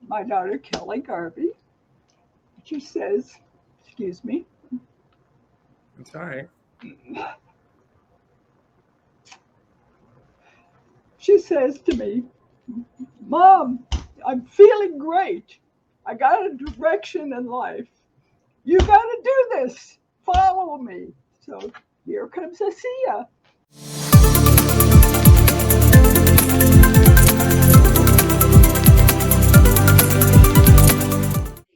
my daughter Kelly Garvey. She says, excuse me. It's all right. She says to me, Mom, I'm feeling great. I got a direction in life. You got to do this. Follow me. So here comes Asia.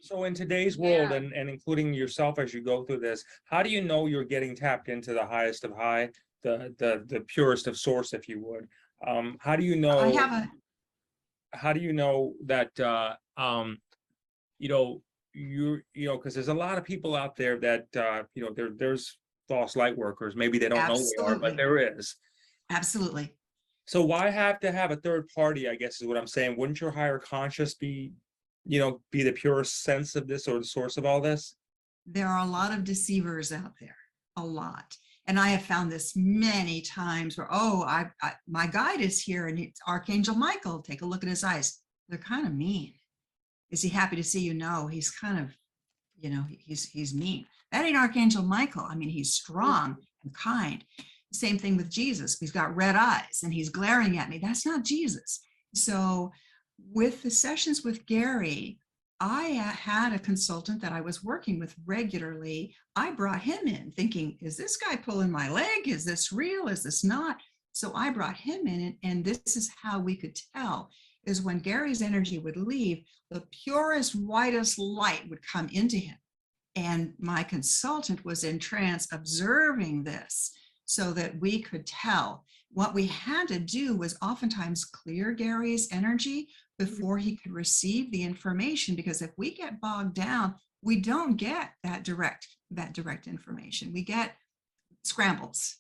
So in today's world, and including yourself as you go through this, how do you know you're getting tapped into the highest of high, the purest of source, if you would? How do you know? How do you know that because there's a lot of people out there that there's false light workers. Maybe they don't know who they are, but there is. Absolutely. So why have to have a third party, I guess is what I'm saying. Wouldn't your higher conscious be the purest sense of this or the source of all this? There are a lot of deceivers out there, a lot. And I have found this many times where, my guide is here and it's Archangel Michael. Take a look at his eyes. They're kind of mean. Is he happy to see you? No, he's kind of, he's mean. That ain't Archangel Michael. I mean, he's strong and kind. Same thing with Jesus. He's got red eyes and he's glaring at me. That's not Jesus. So with the sessions with Gary, I had a consultant that I was working with regularly. I brought him in thinking, is this guy pulling my leg? Is this real? Is this not? So I brought him in, and this is how we could tell, is when Gary's energy would leave, the purest, whitest light would come into him. And my consultant was in trance observing this so that we could tell. What we had to do was oftentimes clear Gary's energy before he could receive the information, because if we get bogged down, we don't get that direct information. We get scrambles.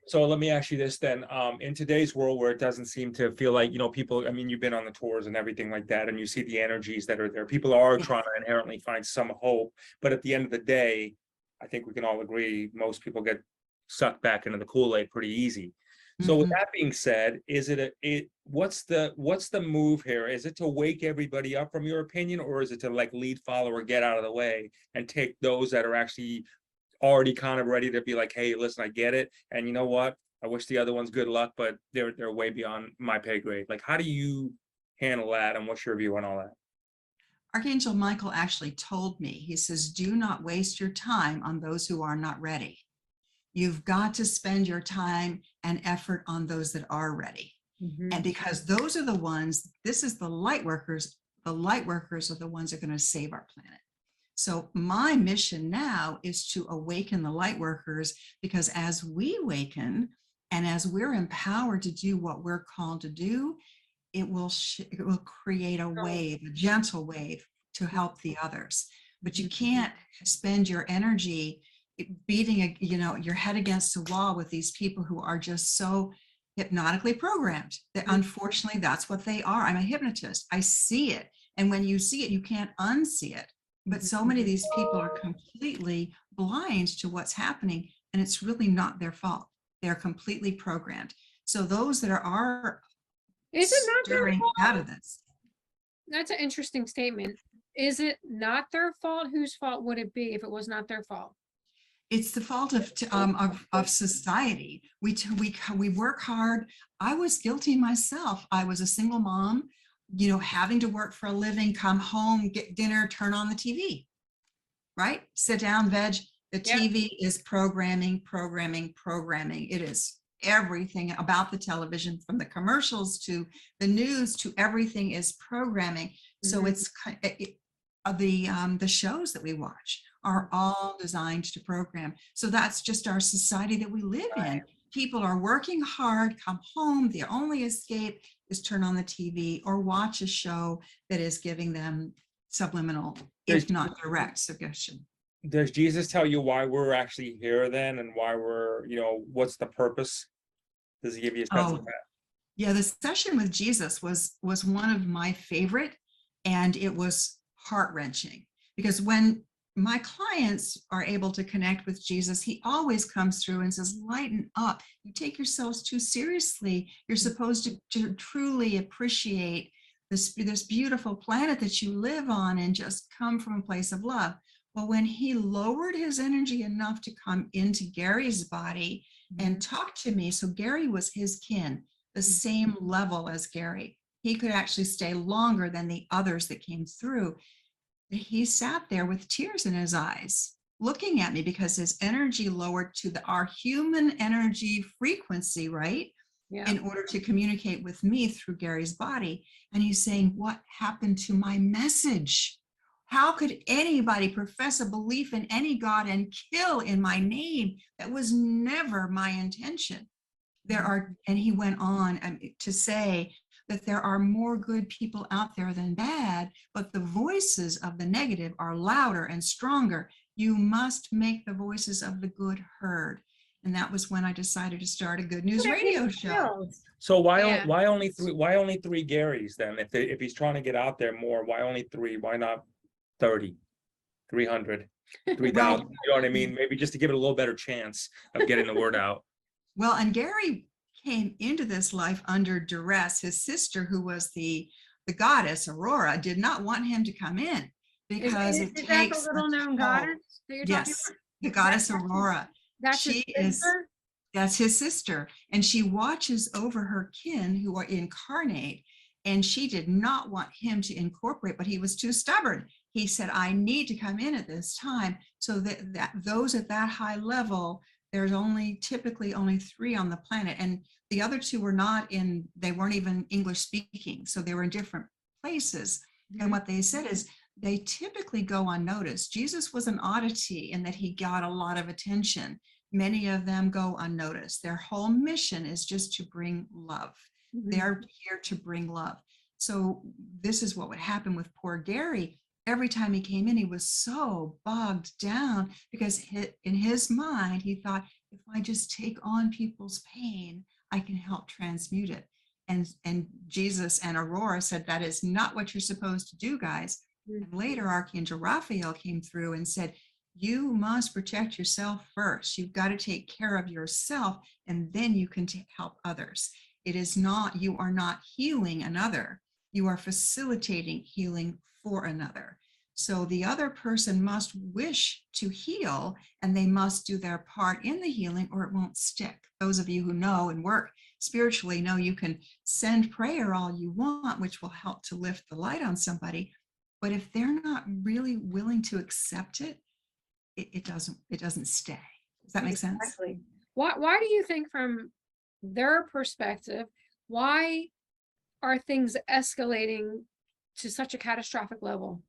So let me ask you this then. In today's world where it doesn't seem to feel like, people, I mean, you've been on the tours and everything like that, and you see the energies that are there. People are trying to inherently find some hope. But at the end of the day, I think we can all agree, most people get sucked back into the Kool-Aid pretty easy. So with that being said, what's the move here? Is it to wake everybody up from your opinion, or is it to like lead, follow, or get out of the way and take those that are actually already kind of ready to be like, hey, listen, I get it. And you know what? I wish the other ones good luck, but they're way beyond my pay grade. Like, how do you handle that? And what's your view on all that? Archangel Michael actually told me, he says, do not waste your time on those who are not ready. You've got to spend your time and effort on those that are ready. And because those are the ones, this is the light workers are the ones that are going to save our planet. So my mission now is to awaken the light workers, because as we awaken and as we're empowered to do what we're called to do, it will create a wave, a gentle wave to help the others. But you can't spend your energy beating your head against the wall with these people who are just so hypnotically programmed. That unfortunately, that's what they are. I'm a hypnotist. I see it. And when you see it, you can't unsee it. But so many of these people are completely blind to what's happening, and it's really not their fault. They're completely programmed. So those that are is it not stirring out of this? That's an interesting statement. Is it not their fault? Whose fault would it be if it was not their fault? It's the fault of society. We work hard. I was guilty myself. I was a single mom, having to work for a living, come home, get dinner, turn on the TV, right? Sit down, veg. The TV is programming. It is everything about the television, from the commercials to the news to everything is programming. So it's the shows that we watch are all designed to program. So that's just our society that we live in. People are working hard, come home, the only escape is turn on the TV or watch a show that is giving them subliminal, if not direct suggestion. Does Jesus tell you why we're actually here then, and why we're, what's the purpose? Does he give you a sense of that? Yeah, the session with Jesus was one of my favorite, and it was heart-wrenching, because when my clients are able to connect with Jesus, he always comes through and says, lighten up. You take yourselves too seriously. You're supposed to truly appreciate this beautiful planet that you live on and just come from a place of love. Well, when he lowered his energy enough to come into Gary's body and talk to me, so Gary was his kin, the same level as Gary. He could actually stay longer than the others that came through. He sat there with tears in his eyes, looking at me because his energy lowered to our human energy frequency, right? Yeah. In order to communicate with me through Gary's body. And he's saying, what happened to my message? How could anybody profess a belief in any God and kill in my name? That was never my intention. And he went on to say that there are more good people out there than bad, but the voices of the negative are louder and stronger. You must make the voices of the good heard. And that was when I decided to start a good news radio show. So why Yeah. why only three? Why only 3 Garys then? If he's trying to get out there more, why only 3? Why not 30, 300, 3,000? Well, You know what I mean? Maybe just to give it a little better chance of getting the word out. well, and Gary came into this life under duress. His sister, who was the goddess Aurora, did not want him to come in because Is it that takes the little known goddess that you're talking Yes, about? the goddess Aurora. That's his She is sister? That's his sister, and she watches over her kin who are incarnate, and she did not want him to incorporate, but he was too stubborn. He said, I need to come in at this time. So that those at that high level, there's typically only 3 on the planet, and the other 2 were they weren't even English speaking, so they were in different places. And what they said is they typically go unnoticed. Jesus was an oddity in that he got a lot of attention. Many of them go unnoticed. Their whole mission is just to bring love. They're here to bring love. So this is what would happen with poor Gary. Every time he came in, he was so bogged down because in his mind, he thought, if I just take on people's pain, I can help transmute it. And Jesus and Aurora said, that is not what you're supposed to do, guys. And later, Archangel Raphael came through and said, you must protect yourself first. You've got to take care of yourself, and then you can help others. You are not healing another. You are facilitating healing for another. So the other person must wish to heal, and they must do their part in the healing, or it won't stick. Those of you who know and work spiritually know you can send prayer all you want, which will help to lift the light on somebody. But if they're not really willing to accept it, it doesn't stay. Does that make sense? Exactly. Why do you think, from their perspective, why are things escalating to such a catastrophic level?